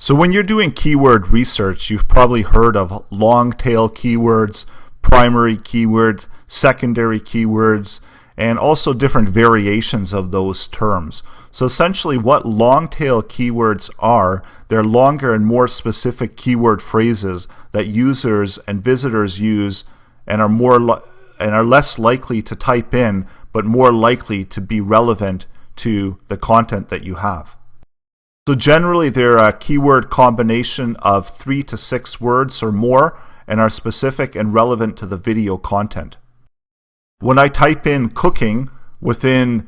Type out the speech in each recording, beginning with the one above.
So when you're doing keyword research, you've probably heard of long tail keywords, primary keywords, secondary keywords, and also different variations of those terms. So essentially what long tail keywords are, they're longer and more specific keyword phrases that users and visitors use and are less likely to type in, but more likely to be relevant to the content that you have. So generally they're a keyword combination of 3 to 6 words or more and are specific and relevant to the video content. When I type in cooking within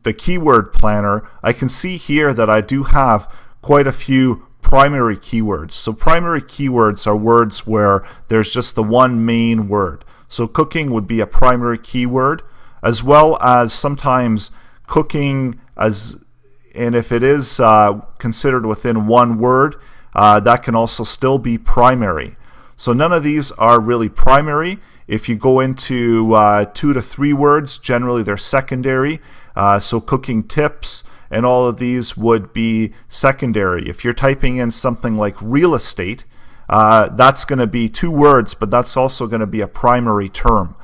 the keyword planner, I can see here that I do have quite a few primary keywords. So primary keywords are words where there's just the one main word. So cooking would be a primary keyword, as well as sometimes cooking and if it is considered within one word, that can also still be primary. So none of these are really primary. If you go into 2 to 3 words, generally they're secondary. So cooking tips and all of these would be secondary. If you're typing in something like real estate, that's going to be 2 words, but that's also going to be a primary term.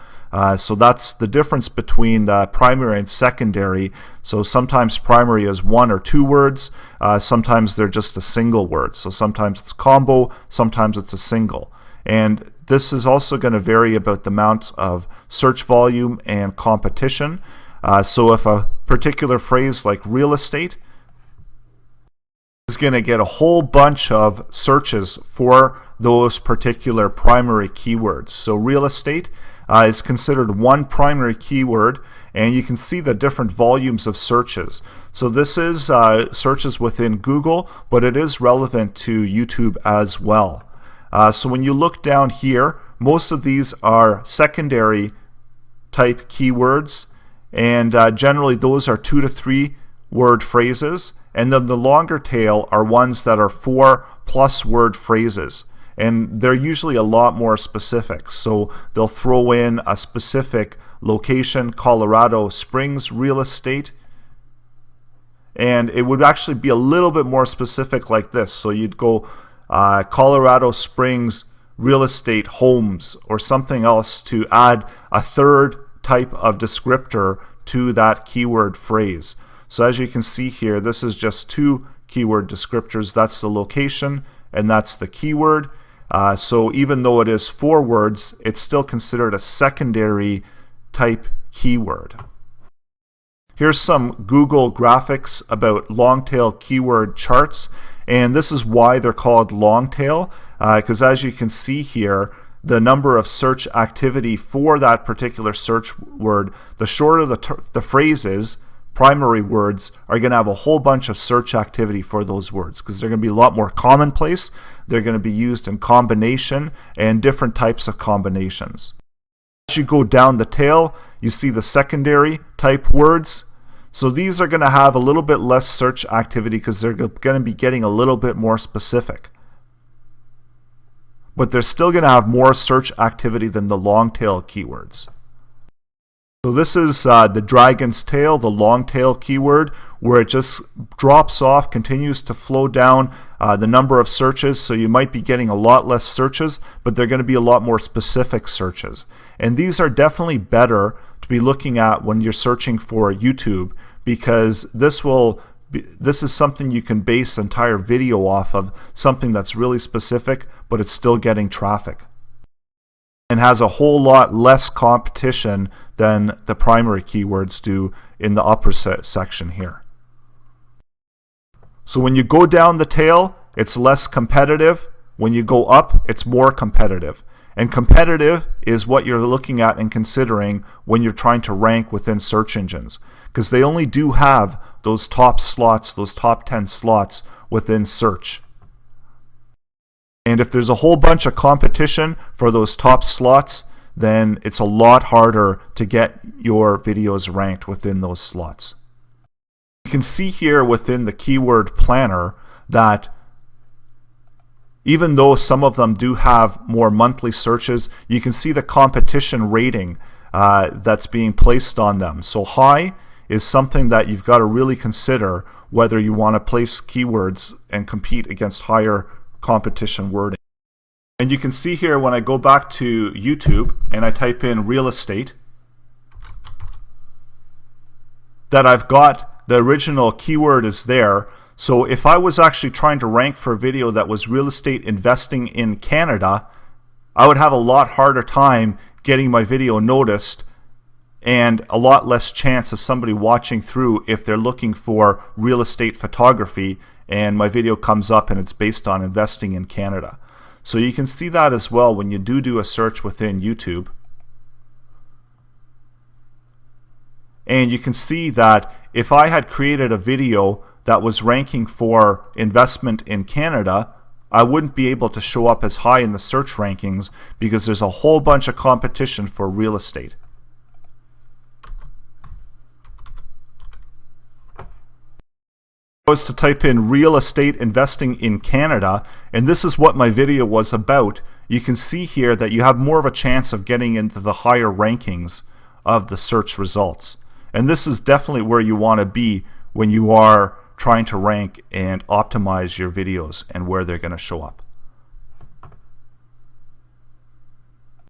So that's the difference between the primary and secondary. So sometimes primary is 1 or 2 words, sometimes they're just a single word. So sometimes it's combo, sometimes it's a single. And this is also going to vary about the amount of search volume and competition. So if a particular phrase like real estate is going to get a whole bunch of searches for those particular primary keywords. So real estate is considered one primary keyword, and you can see the different volumes of searches. So this is searches within Google, but it is relevant to YouTube as well. So when you look down here, most of these are secondary type keywords, and generally those are 2 to 3 word phrases, and then the longer tail are ones that are 4+ word phrases. And they're usually a lot more specific. So they'll throw in a specific location, Colorado Springs real estate, and it would actually be a little bit more specific like this. So you'd go Colorado Springs real estate homes or something else to add a third type of descriptor to that keyword phrase. So as you can see here, this is just 2 keyword descriptors. That's the location and that's the keyword. So even though it is 4 words, it's still considered a secondary type keyword. Here's some Google graphics about long tail keyword charts, and this is why they're called long tail, because as you can see here, the number of search activity for that particular search word, the shorter the phrase is, primary words are going to have a whole bunch of search activity for those words because they're going to be a lot more commonplace. They're going to be used in combination and different types of combinations. As you go down the tail, you see the secondary type words. So these are going to have a little bit less search activity because they're going to be getting a little bit more specific. But they're still going to have more search activity than the long tail keywords. So this is the dragon's tail, the long tail keyword, where it just drops off, continues to flow down the number of searches. So you might be getting a lot less searches, but they're going to be a lot more specific searches. And these are definitely better to be looking at when you're searching for YouTube, because this is something you can base an entire video off of, something that's really specific, but it's still getting traffic and has a whole lot less competition than the primary keywords do in the upper section here. So when you go down the tail, it's less competitive. When you go up, it's more competitive. And competitive is what you're looking at and considering when you're trying to rank within search engines, because they only do have those top slots, those top 10 slots within search. And if there's a whole bunch of competition for those top slots, then it's a lot harder to get your videos ranked within those slots. You can see here within the keyword planner that even though some of them do have more monthly searches, you can see the competition rating that's being placed on them. So high is something that you've got to really consider whether you want to place keywords and compete against higher competition wording. And you can see here when I go back to YouTube and I type in real estate that I've got the original keyword is there. So if I was actually trying to rank for a video that was real estate investing in Canada, I would have a lot harder time getting my video noticed and a lot less chance of somebody watching through if they're looking for real estate photography and my video comes up and it's based on investing in Canada. So you can see that as well when you do a search within YouTube. And you can see that if I had created a video that was ranking for investment in Canada, I wouldn't be able to show up as high in the search rankings because there's a whole bunch of competition for real estate. Was to type in real estate investing in Canada, and this is what my video was about. You can see here that you have more of a chance of getting into the higher rankings of the search results. And this is definitely where you want to be when you are trying to rank and optimize your videos and where they're going to show up.